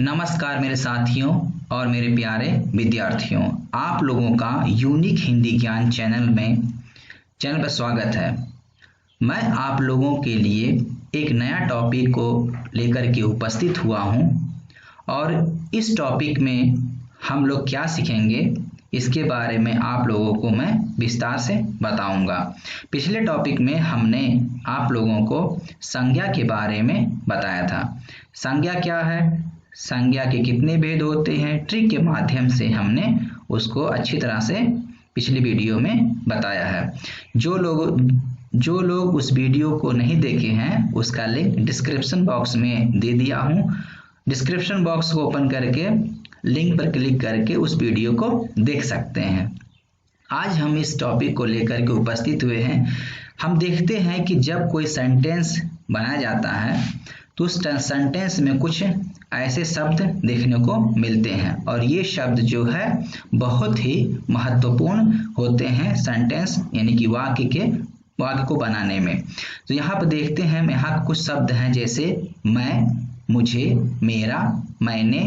नमस्कार मेरे साथियों और मेरे प्यारे विद्यार्थियों, आप लोगों का यूनिक हिंदी ज्ञान चैनल पर स्वागत है। मैं आप लोगों के लिए एक नया टॉपिक को लेकर के उपस्थित हुआ हूं और इस टॉपिक में हम लोग क्या सीखेंगे इसके बारे में आप लोगों को मैं विस्तार से बताऊंगा। पिछले टॉपिक में हमने आप लोगों को संज्ञा के बारे में बताया था। संज्ञा क्या है, संज्ञा के कितने भेद होते हैं, ट्रिक के माध्यम से हमने उसको अच्छी तरह से पिछली वीडियो में बताया है। जो लोग उस वीडियो को नहीं देखे हैं उसका लिंक डिस्क्रिप्शन बॉक्स में दे दिया हूँ। डिस्क्रिप्शन बॉक्स को ओपन करके लिंक पर क्लिक करके उस वीडियो को देख सकते हैं। आज हम इस टॉपिक को लेकर के उपस्थित हुए हैं। हम देखते हैं कि जब कोई सेंटेंस बनाया जाता है तो उस सेंटेंस में कुछ ऐसे शब्द देखने को मिलते हैं और ये शब्द जो है बहुत ही महत्वपूर्ण होते हैं सेंटेंस यानी कि वाक्य को बनाने में। तो यहाँ पर देखते हैं, यहाँ कुछ शब्द हैं जैसे मैं, मुझे, मेरा, मैंने,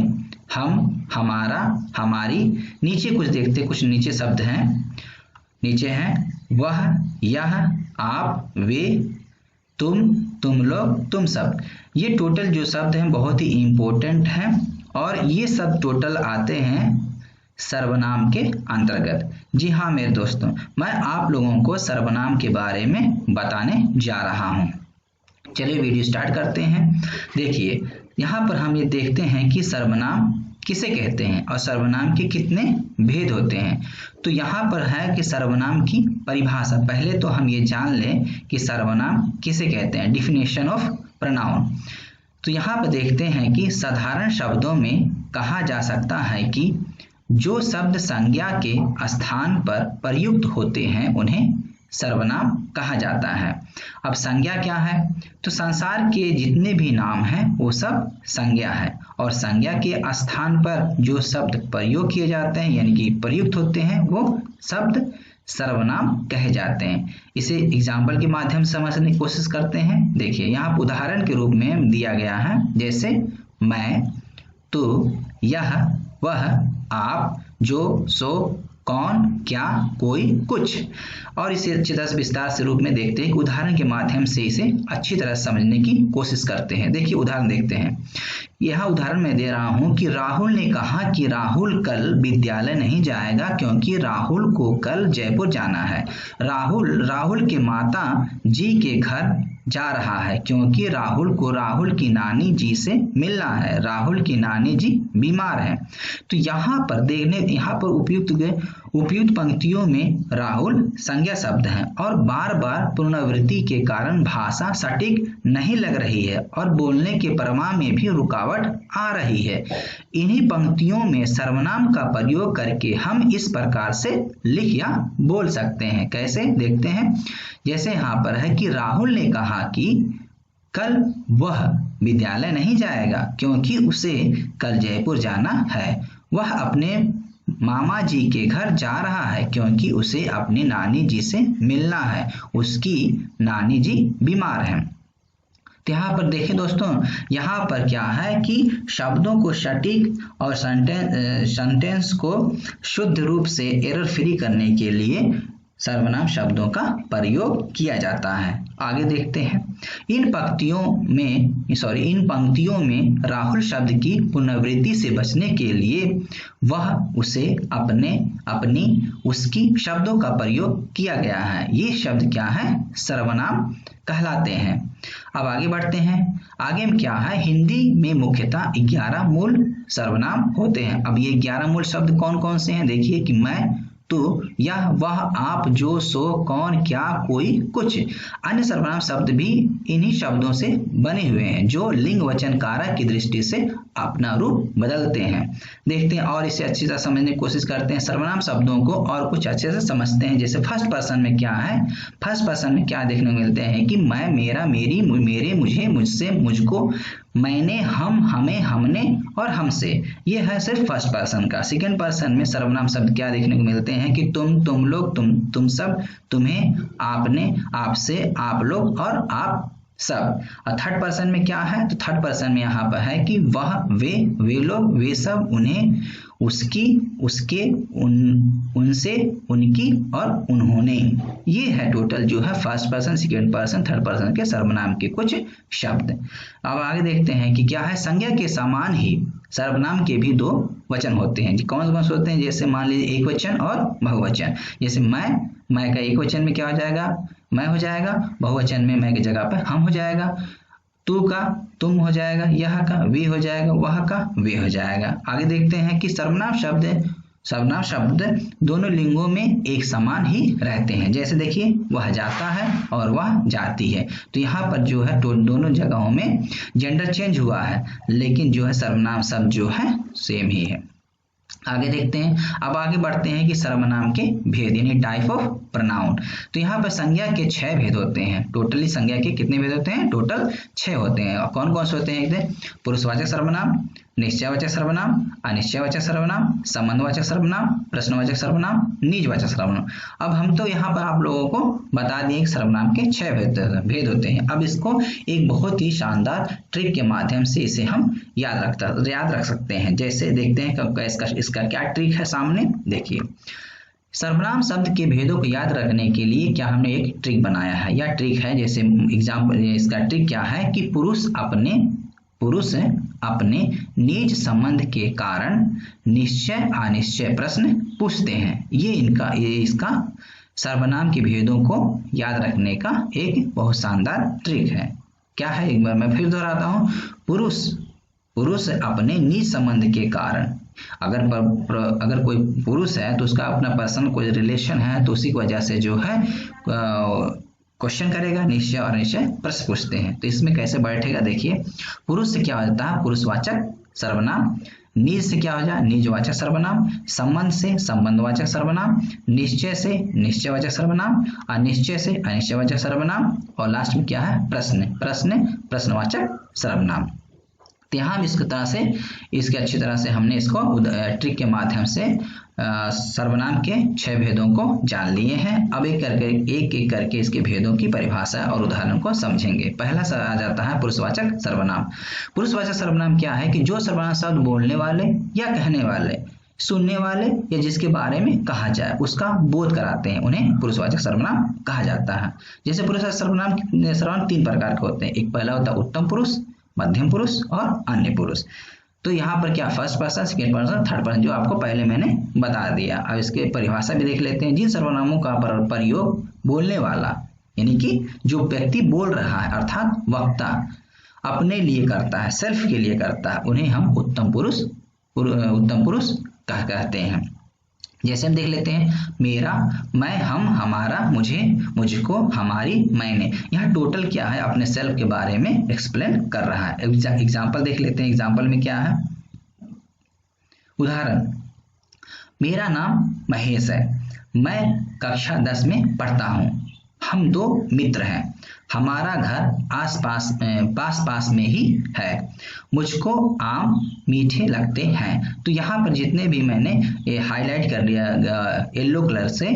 हम, हमारा, हमारी। नीचे कुछ देखते, कुछ नीचे शब्द हैं, नीचे हैं वह, यह, आप, वे, तुम लोग, तुम सब। ये टोटल जो शब्द हैं बहुत ही इंपॉर्टेंट हैं और ये सब टोटल आते हैं सर्वनाम के अंतर्गत। जी हाँ मेरे दोस्तों, मैं आप लोगों को सर्वनाम के बारे में बताने जा रहा हूँ। चलिए वीडियो स्टार्ट करते हैं। देखिए यहाँ पर हम ये देखते हैं कि सर्वनाम किसे कहते हैं और सर्वनाम के कितने भेद होते हैं। तो यहाँ पर है कि सर्वनाम की परिभाषा। पहले तो हम ये जान लें कि सर्वनाम किसे कहते हैं, डिफिनेशन ऑफ प्रोनाउन। तो यहाँ पर देखते हैं कि साधारण शब्दों में कहा जा सकता है कि जो शब्द संज्ञा के स्थान पर प्रयुक्त होते हैं उन्हें सर्वनाम कहा जाता है। अब संज्ञा क्या है, तो संसार के जितने भी नाम हैं वो सब संज्ञा है और संज्ञा के स्थान पर जो शब्द प्रयोग किए जाते हैं यानी कि प्रयुक्त होते हैं वो शब्द सर्वनाम कहे जाते हैं। इसे एग्जाम्पल के माध्यम से समझने की कोशिश करते हैं। देखिए यहाँ उदाहरण के रूप में दिया गया है, जैसे मैं, तू, यह, वह, आप, जो, सो, कौन, क्या, कोई, कुछ। और इसे अच्छी तरह से विस्तार से रूप में देखते हैं कि उदाहरण के माध्यम से इसे अच्छी तरह समझने की कोशिश करते हैं। देखिए उदाहरण देखते हैं। यह उदाहरण मैं दे रहा हूं कि राहुल ने कहा कि राहुल कल विद्यालय नहीं जाएगा क्योंकि राहुल को कल जयपुर जाना है। राहुल के माता जी के घर जा रहा है क्योंकि राहुल को राहुल की नानी जी से मिलना है। राहुल की नानी जी बीमार है। तो यहाँ पर उपयुक्त पंक्तियों में राहुल संज्ञा शब्द है और बार बार पुनरावृत्ति के कारण भाषा सटीक नहीं लग रही है और बोलने के प्रवाह में भी रुकावट आ रही है। इन्हीं पंक्तियों में सर्वनाम का प्रयोग करके हम इस प्रकार से लिख या बोल सकते हैं। कैसे, देखते हैं। जैसे यहाँ पर है कि राहुल ने कहा कि कल वह विद्यालय नहीं जाएगा क्योंकि उसे कल जयपुर जाना है। वह अपने मामा जी के घर जा रहा है क्योंकि उसे अपनी नानी जी से मिलना है, उसकी नानी जी बीमार है। तो यहाँ पर देखिए दोस्तों, यहाँ पर क्या है कि शब्दों को सटीक और सेंटेंस को शुद्ध रूप से एरर फ्री करने के लिए सर्वनाम शब्दों का प्रयोग किया जाता है। आगे देखते हैं। इन पंक्तियों में राहुल शब्द की पुनरावृत्ति से बचने के लिए वह, उसे, अपने, अपनी, उसकी शब्दों का प्रयोग किया गया है। ये शब्द क्या है, सर्वनाम कहलाते हैं। अब आगे बढ़ते हैं। आगे में क्या है, हिंदी में मुख्यतः 11 मूल सर्वनाम होते हैं। अब ये 11 मूल शब्द कौन कौन से हैं, देखिए कि मैं, तो, यह, वह, आप, जो, सो, कौन, क्या, कोई, कुछ। अन्य सर्वनाम शब्द भी इन्हीं शब्दों से बने हुए हैं जो लिंग वचन कारक की दृष्टि से अपना रूप बदलते हैं। देखते हैं और इसे अच्छी तरह समझने की कोशिश करते हैं। सर्वनाम शब्दों को और कुछ अच्छे से समझते हैं। जैसे फर्स्ट पर्सन में क्या है, फर्स्ट पर्सन में क्या देखने को मिलते हैं कि मैं, मेरा, मेरी, मेरे, मुझे, मुझसे, मुझको, मैंने, हम, हमें, हमने और हमसे। ये है सिर्फ फर्स्ट पर्सन का। सेकंड पर्सन में सर्वनाम शब्द क्या देखने को मिलते हैं कि तुम लोग, तुम सब, तुम्हें, आपने, आपसे, आप लोग और आप सब। और थर्ड पर्सन में क्या है, तो थर्ड पर्सन में यहाँ पर है कि वह, वे लोग, वे सब, उन्हें, उसकी, उसके, उनसे, उनकी और उन्होंने। ये है टोटल जो है first person, second person, third person के सर्वनाम के कुछ शब्द। अब आगे देखते हैं कि क्या है, संज्ञा के समान ही सर्वनाम के भी दो वचन होते हैं। कौन कौन से होते हैं, जैसे मान लीजिए एक वचन और बहुवचन। जैसे मैं का एक वचन में क्या हो जाएगा, मैं हो जाएगा, बहुवचन में मैं की जगह पर हम हो जाएगा, तू का तुम हो जाएगा, यह का वे हो जाएगा, वह का वे हो जाएगा। आगे देखते हैं कि सर्वनाम शब्द दोनों लिंगों में एक समान ही रहते हैं। जैसे देखिए, वह जाता है और वह जाती है, तो यहाँ पर जो है दोनों जगहों में जेंडर चेंज हुआ है, लेकिन जो है सर्वनाम शब्द जो है सेम ही है। आगे देखते हैं, अब आगे बढ़ते हैं कि सर्वनाम के भेद यानी टाइप ऑफ प्रोनाउन। तो यहाँ पर संज्ञा के 6 भेद होते हैं। टोटली संज्ञा के कितने भेद होते हैं, टोटल 6 होते हैं। और कौन कौन से होते हैं, पुरुषवाचक सर्वनाम, निश्चयवाचक सर्वनाम, अनिश्चयवाचक सर्वनाम, संबंधवाचक सर्वनाम, प्रश्नवाचक सर्वनाम, निजवाचक सर्वनाम। अब हम तो यहाँ पर आप लोगों को बता दिए कि सर्वनाम के 6 भेद होते हैं। अब इसको एक बहुत ही शानदार ट्रिक के माध्यम से इसे हम याद रख सकते हैं। जैसे देखते हैं इसका क्या ट्रिक है, सामने देखिए। सर्वनाम शब्द के भेदों को याद रखने के लिए क्या हमने एक ट्रिक बनाया है। यह ट्रिक है, जैसे एग्जाम्पल, इसका ट्रिक क्या है कि पुरुष अपने निज संबंध के कारण निश्चय अनिश्चय प्रश्न पूछते हैं। ये इसका सर्वनाम के भेदों को याद रखने का एक बहुत शानदार ट्रिक है। क्या है, एक बार मैं फिर दोहराता हूँ। पुरुष अपने निज संबंध के कारण, अगर कोई पुरुष है तो उसका अपना पर्सनल कोई रिलेशन है, तो उसी की वजह से जो है क्वेश्चन करेगा, निश्चय और अनिश्चय प्रश्न पूछते हैं। तो इसमें कैसे बैठेगा, देखिए, पुरुष से क्या होता है, पुरुषवाचक सर्वनाम, निज से क्या हो जाए, निजवाचक सर्वनाम, संबंध से संबंधवाचक सर्वनाम, निश्चय से निश्चयवाचक सर्वनाम, अनिश्चय से अनिश्चयवाचक सर्वनाम, और लास्ट में क्या है, प्रश्नवाचक सर्वनाम। तो यहाँ इसके अच्छी तरह से हमने इसको ट्रिक के माध्यम से सर्वनाम के 6 भेदों को जान लिए हैं। अब एक एक करके इसके भेदों की परिभाषा और उदाहरण को समझेंगे। पहला आ जाता है पुरुषवाचक सर्वनाम। पुरुषवाचक सर्वनाम क्या है कि जो सर्वनाम शब्द बोलने वाले या कहने वाले, सुनने वाले या जिसके बारे में कहा जाए उसका बोध कराते हैं, उन्हें पुरुषवाचक सर्वनाम कहा जाता है। जैसे पुरुषवाचक सर्वनाम 3 प्रकार के होते हैं। एक पहला होता है उत्तम पुरुष, मध्यम पुरुष और अन्य पुरुष। तो यहाँ पर क्या, first person, second person, third person, जो आपको पहले मैंने बता दिया। अब इसके परिभाषा भी देख लेते हैं। जिन सर्वनामों का प्रयोग बोलने वाला यानी कि जो व्यक्ति बोल रहा है अर्थात वक्ता अपने लिए करता है, सेल्फ के लिए करता है, उन्हें हम उत्तम पुरुष कहते हैं। जैसे हम देख लेते हैं, मेरा, मैं, हम, हमारा, मुझे, मुझको, हमारी, मैंने। यहाँ टोटल क्या है, अपने सेल्फ के बारे में एक्सप्लेन कर रहा है। एग्जाम्पल देख लेते हैं। एग्जाम्पल में क्या है, उदाहरण, मेरा नाम महेश है, मैं कक्षा 10 में पढ़ता हूँ, हम 2 मित्र हैं, हमारा घर पास में ही है, मुझको आम मीठे लगते हैं। तो यहाँ पर जितने भी मैंने ये हाईलाइट कर दिया येलो कलर से,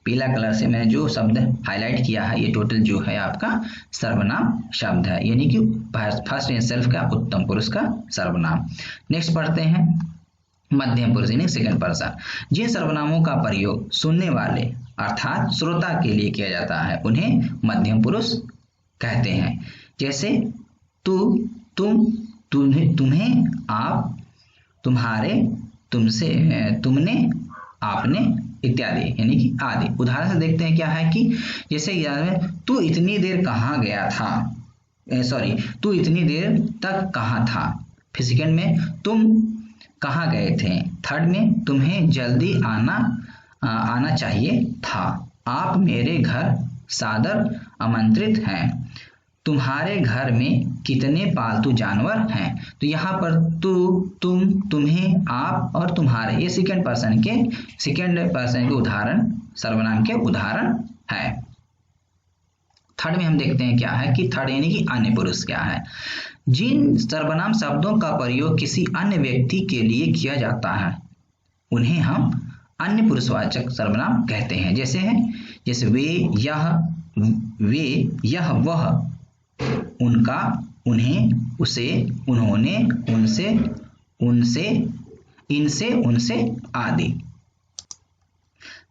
पीला कलर से मैंने जो शब्द हाईलाइट किया है, ये टोटल जो है आपका सर्वनाम शब्द है, यानी कि फर्स्ट एंड सेल्फ का उत्तम पुरुष का सर्वनाम। नेक्स्ट पढ़ते हैं, मध्यम पुरुष यानी सेकंड पर्सन। जिन सर्वनामों का प्रयोग सुनने वाले अर्थात श्रोता के लिए किया जाता है, उन्हें मध्यम पुरुष कहते हैं। जैसे तू, तुम, तुम्हें, आप, तुम्हारे, तुमसे, तुमने, आपने इत्यादि यानी कि आदि। उदाहरण से देखते हैं क्या है कि जैसे तू इतनी देर कहाँ गया था, तू इतनी देर तक कहाँ था। फिर सेकंड में तुम कहाँ गए थे। थर्ड में तुम्हें जल्दी आना चाहिए था। आप मेरे घर सादर आमंत्रित हैं। तुम्हारे घर में कितने पालतू जानवर हैं। तो यहाँ पर तू, तुम, तुम्हें, आप और तुम्हारे, ये सेकंड पर्सन के उदाहरण, सर्वनाम के उदाहरण है। थर्ड में हम देखते हैं क्या है कि थर्ड यानी कि अन्य पुरुष क्या है। जिन सर्वनाम शब्दों का प्रयोग किसी अन्य व्यक्ति के लिए किया जाता है, उन्हें हम अन्य पुरुषवाचक सर्वनाम कहते हैं। जैसे वे, यह, वह, उनका, उन्हें, उसे, उन्होंने, उनसे, उनसे, इनसे, उनसे आदि।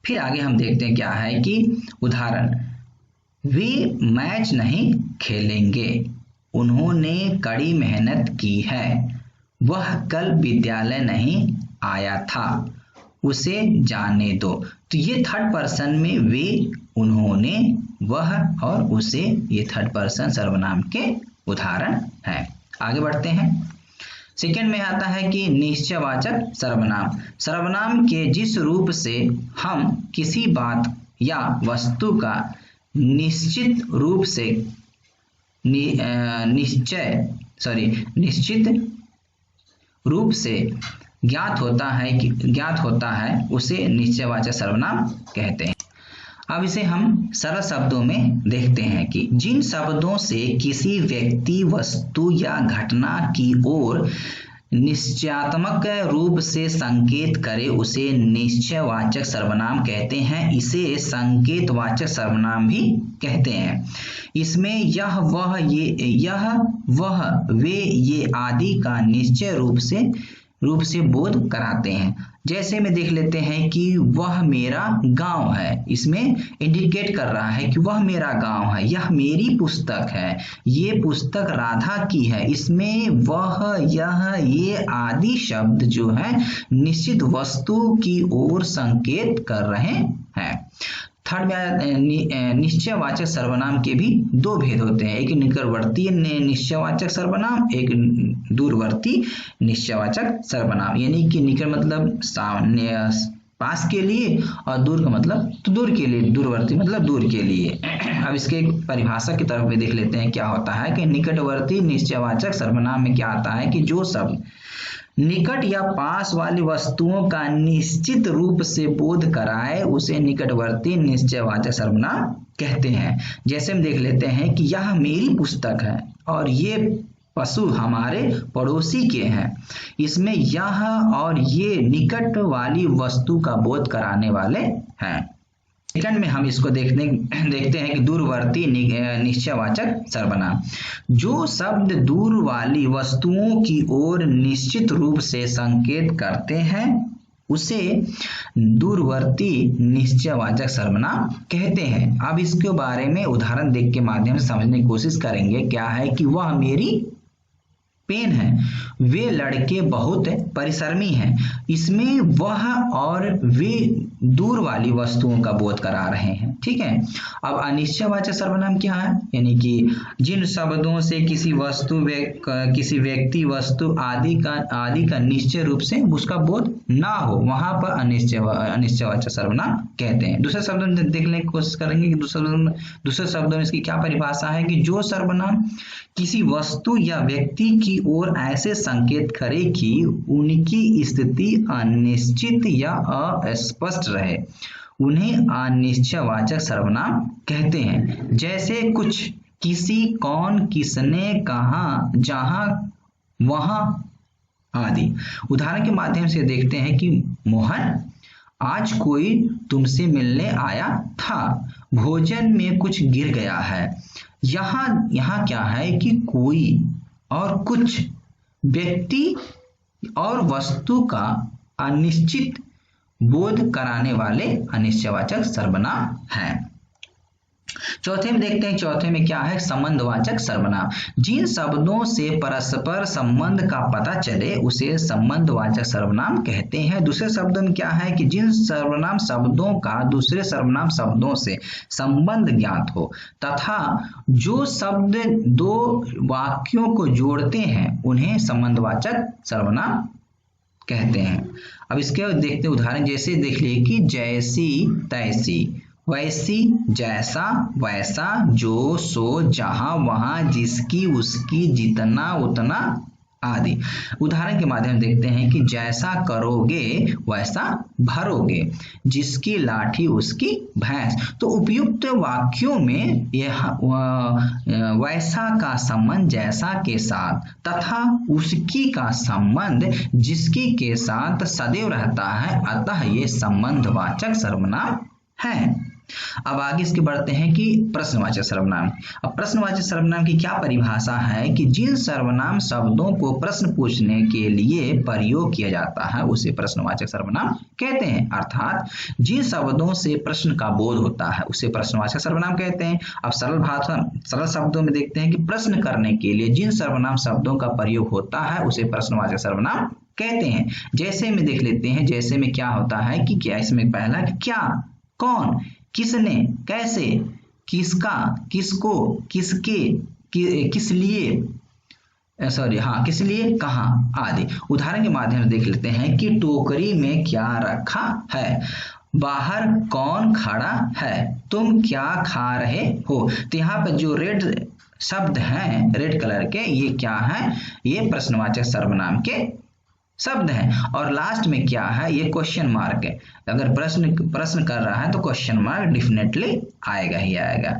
फिर आगे हम देखते हैं क्या है कि उदाहरण, वे मैच नहीं खेलेंगे, उन्होंने कड़ी मेहनत की है, वह कल विद्यालय नहीं आया था, उसे जाने दो। तो ये थर्ड पर्सन में वे, उन्होंने, वह और उसे, ये थर्ड पर्सन सर्वनाम के उदाहरण है। आगे बढ़ते हैं। सेकंड में आता है कि निश्चयवाचक सर्वनाम। सर्वनाम के जिस रूप से हम किसी बात या वस्तु का निश्चित रूप से निश्चित रूप से ज्ञात होता है उसे निश्चयवाचक सर्वनाम कहते हैं। अब इसे हम सरल शब्दों में देखते हैं कि जिन शब्दों से किसी व्यक्ति, वस्तु या घटना की ओर निश्चयात्मक रूप से संकेत करे उसे निश्चयवाचक सर्वनाम कहते हैं। इसे संकेतवाचक सर्वनाम भी कहते हैं। इसमें यह, वह, वे, ये आदि का निश्चय रूप से बोध कराते हैं। जैसे में देख लेते हैं कि वह मेरा गांव है, इसमें इंडिकेट कर रहा है कि वह मेरा गांव है, यह मेरी पुस्तक है, ये पुस्तक राधा की है। इसमें वह, यह, ये आदि शब्द जो है निश्चित वस्तु की ओर संकेत कर रहे हैं। थर्ड में निश्चयवाचक सर्वनाम के भी दो भेद होते हैं, एक निकटवर्ती निश्चयवाचक सर्वनाम, एक दूरवर्ती निश्चयवाचक सर्वनाम। यानी कि निकट मतलब सामने पास के लिए और दूर का मतलब तो दूर के लिए, दूरवर्ती मतलब दूर के लिए। अब इसके परिभाषा की तरफ भी देख लेते हैं क्या होता है कि निकटवर्ती निश्चयवाचक सर्वनाम में क्या आता है कि जो शब्द निकट या पास वाली वस्तुओं का निश्चित रूप से बोध कराए उसे निकटवर्ती निश्चयवाचक सर्वनाम कहते हैं। जैसे हम देख लेते हैं कि यह मेरी पुस्तक है और ये पशु हमारे पड़ोसी के हैं। इसमें यह और ये निकट वाली वस्तु का बोध कराने वाले हैं। सेकंड में हम इसको देखते हैं कि दूरवर्ती निश्चयवाचक सर्वनाम। जो शब्द दूर वाली वस्तुओं की ओर निश्चित रूप से संकेत करते हैं उसे दूरवर्ती निश्चयवाचक सर्वनाम कहते हैं। अब इसके बारे में उदाहरण देख के माध्यम से समझने की कोशिश करेंगे। क्या है कि वह मेरी पेन है, वे लड़के बहुत परिश्रमी हैं। इसमें वह और वे दूर वाली वस्तुओं का बोध करा रहे हैं। ठीक है। अब अनिश्चयवाचक सर्वनाम क्या है? यानी कि जिन शब्दों से किसी वस्तु, किसी व्यक्ति, वस्तु आदि का निश्चय रूप से उसका बोध ना हो, वहां पर अनिश्चयवाचक सर्वनाम कहते हैं। दूसरे शब्दों में देखने की कोशिश करेंगे कि दूसरे शब्दों में इसकी क्या परिभाषा है कि जो सर्वनाम किसी वस्तु या व्यक्ति की ओर ऐसे संकेत करे कि उनकी स्थिति अनिश्चित या अस्पष्ट रहे, उन्हें अनिश्चयवाचक सर्वनाम कहते हैं। जैसे कुछ, किसी, कौन, किसने, कहाँ, जहां, वहां आदि। उदाहरण के माध्यम से देखते हैं कि मोहन, आज कोई तुमसे मिलने आया था, भोजन में कुछ गिर गया है। यहाँ क्या है कि कोई और कुछ व्यक्ति और वस्तु का अनिश्चित बोध कराने वाले अनिश्चयवाचक सर्वनाम हैं। चौथे में देखते हैं, चौथे में क्या है? संबंधवाचक सर्वनाम। जिन शब्दों से परस्पर संबंध का पता चले उसे संबंधवाचक सर्वनाम कहते हैं। दूसरे शब्दों में क्या है कि जिन सर्वनाम शब्दों का दूसरे सर्वनाम शब्दों से संबंध ज्ञात हो तथा जो शब्द दो वाक्यों को जोड़ते हैं उन्हें संबंधवाचक सर्वनाम कहते हैं। अब इसके देखते उदाहरण, जैसे देख लिए कि जैसी तैसी, वैसी, जैसा, वैसा, जो, सो, जहां, वहां, जिसकी, उसकी, जितना, उतना आदि। उदाहरण के माध्यम से देखते हैं कि जैसा करोगे वैसा भरोगे, जिसकी लाठी उसकी भैंस। तो उपयुक्त वाक्यों में यह वैसा का संबंध जैसा के साथ तथा उसकी का संबंध जिसकी के साथ सदैव रहता है, अतः ये संबंधवाचक सर्वनाम है। अब आगे इसके बढ़ते हैं कि प्रश्नवाचक सर्वनाम। अब प्रश्नवाचक सर्वनाम की क्या परिभाषा है कि जिन सर्वनाम शब्दों को प्रश्न पूछने के लिए प्रयोग किया जाता है उसे प्रश्नवाचक सर्वनाम कहते हैं। अर्थात जिन शब्दों से प्रश्न का बोध होता है उसे प्रश्नवाचक सर्वनाम कहते हैं। अब सरल शब्दों में देखते हैं कि प्रश्न करने के लिए जिन सर्वनाम शब्दों का प्रयोग होता है उसे प्रश्नवाचक सर्वनाम कहते हैं। जैसे में देख लेते हैं, जैसे में क्या होता है कि क्या, इसमें पहला क्या, कौन, किसने, कैसे, किसका, किसको, किसके, किस लिए, किस लिए, कहाँ आदि। उदाहरण के माध्यम से देख लेते हैं कि टोकरी में क्या रखा है, बाहर कौन खड़ा है, तुम क्या खा रहे हो। तो यहाँ पर जो रेड शब्द हैं, रेड कलर के, ये क्या है, ये प्रश्नवाचक सर्वनाम के शब्द हैं। और लास्ट में क्या है, ये क्वेश्चन मार्क है। अगर प्रश्न कर रहा है तो क्वेश्चन मार्क डेफिनेटली आएगा ही आएगा।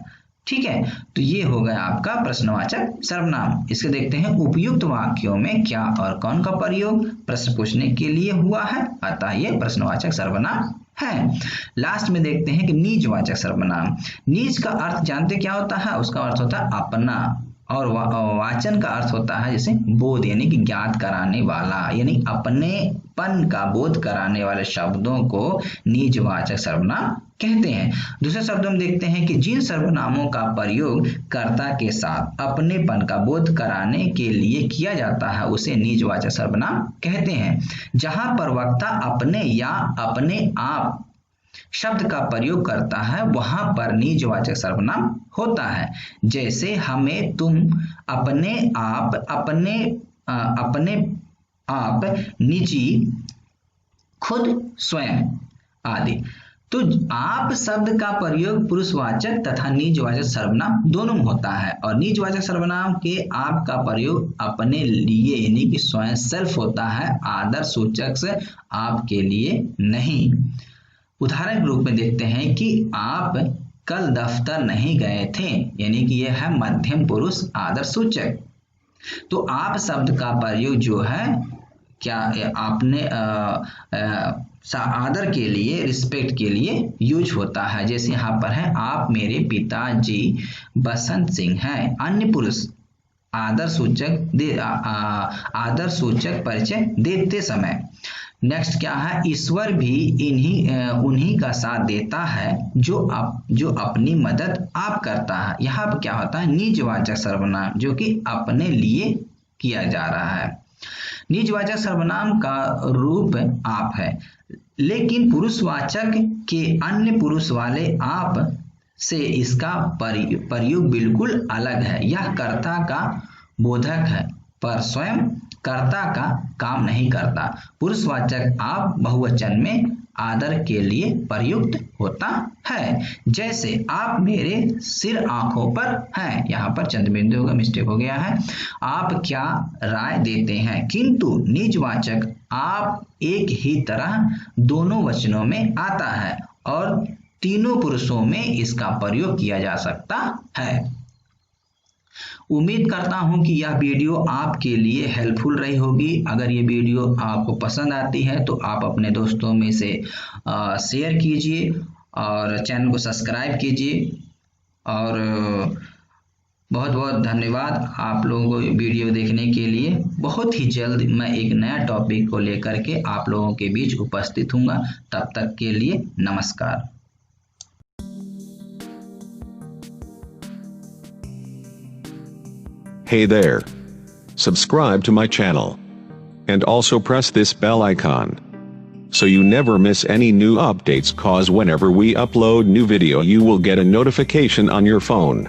ठीक है, तो ये हो गया आपका प्रश्नवाचक सर्वनाम। इसके देखते हैं उपयुक्त वाक्यों में क्या और कौन का प्रयोग प्रश्न पूछने के लिए हुआ है, अतः ये प्रश्नवाचक सर्वनाम है। लास्ट में देखते हैं कि निजवाचक सर्वनाम। निज का अर्थ जानते क्या होता है, उसका अर्थ होता है अपना, और वाचन का अर्थ होता है जैसे बोध, यानी कि ज्ञात कराने वाला, यानी अपनेपन का बोध कराने वाले शब्दों को निजवाचक सर्वनाम कहते हैं। दूसरे शब्दों में देखते हैं कि जिन सर्वनामों का प्रयोग कर्ता के साथ अपनेपन का बोध कराने के लिए किया जाता है उसे निजवाचक सर्वनाम कहते हैं। जहां पर वक्ता अपने या अपने आप शब्द का प्रयोग करता है वहां पर निजवाचक सर्वनाम होता है। जैसे हमें, तुम, अपने आप, अपने आप, निजी, खुद, स्वयं आदि। तो आप शब्द का प्रयोग पुरुषवाचक तथा निजवाचक सर्वनाम दोनों में होता है, और निजवाचक सर्वनाम के आप का प्रयोग अपने लिए यानी कि स्वयं सेल्फ होता है, आदर सूचक से आपके लिए नहीं। उदाहरण के रूप में देखते हैं कि आप कल दफ्तर नहीं गए थे, यानी कि यह है मध्यम पुरुष आदर सूचक। तो आप शब्द का प्रयोग जो है क्या, आपने आदर के लिए, रिस्पेक्ट के लिए यूज होता है। जैसे यहाँ पर है, आप मेरे पिताजी बसंत सिंह हैं। अन्य पुरुष आदर सूचक परिचय देते समय। नेक्स्ट क्या है, ईश्वर भी उन्हीं का साथ देता है जो अपनी मदद आप करता है। यहाँ पर क्या होता है, निजवाचक सर्वनाम जो कि अपने लिए किया जा रहा है। निजवाचक सर्वनाम का रूप आप है, लेकिन पुरुषवाचक के अन्य पुरुष वाले आप से इसका प्रयोग बिल्कुल अलग है। यह कर्ता का बोधक है पर स्वयं कर्ता का काम नहीं करता। पुरुषवाचक आप बहुवचन में आदर के लिए प्रयुक्त होता है। जैसे आप मेरे सिर आंखों पर हैं, यहाँ पर चंद बिंदुओं का मिस्टेक हो गया है। आप क्या राय देते हैं, किंतु निजवाचक आप एक ही तरह दोनों वचनों में आता है और तीनों पुरुषों में इसका प्रयोग किया जा सकता है। उम्मीद करता हूं कि यह वीडियो आपके लिए हेल्पफुल रही होगी। अगर ये वीडियो आपको पसंद आती है तो आप अपने दोस्तों में से शेयर कीजिए और चैनल को सब्सक्राइब कीजिए। और बहुत बहुत धन्यवाद आप लोगों को वीडियो देखने के लिए। बहुत ही जल्द मैं एक नया टॉपिक को लेकर के आप लोगों के बीच उपस्थित हूँगा। तब तक के लिए नमस्कार। Hey there. Subscribe to my channel. And also press this bell icon. So you never miss any new updates, cause whenever we upload new video you will get a notification on your phone.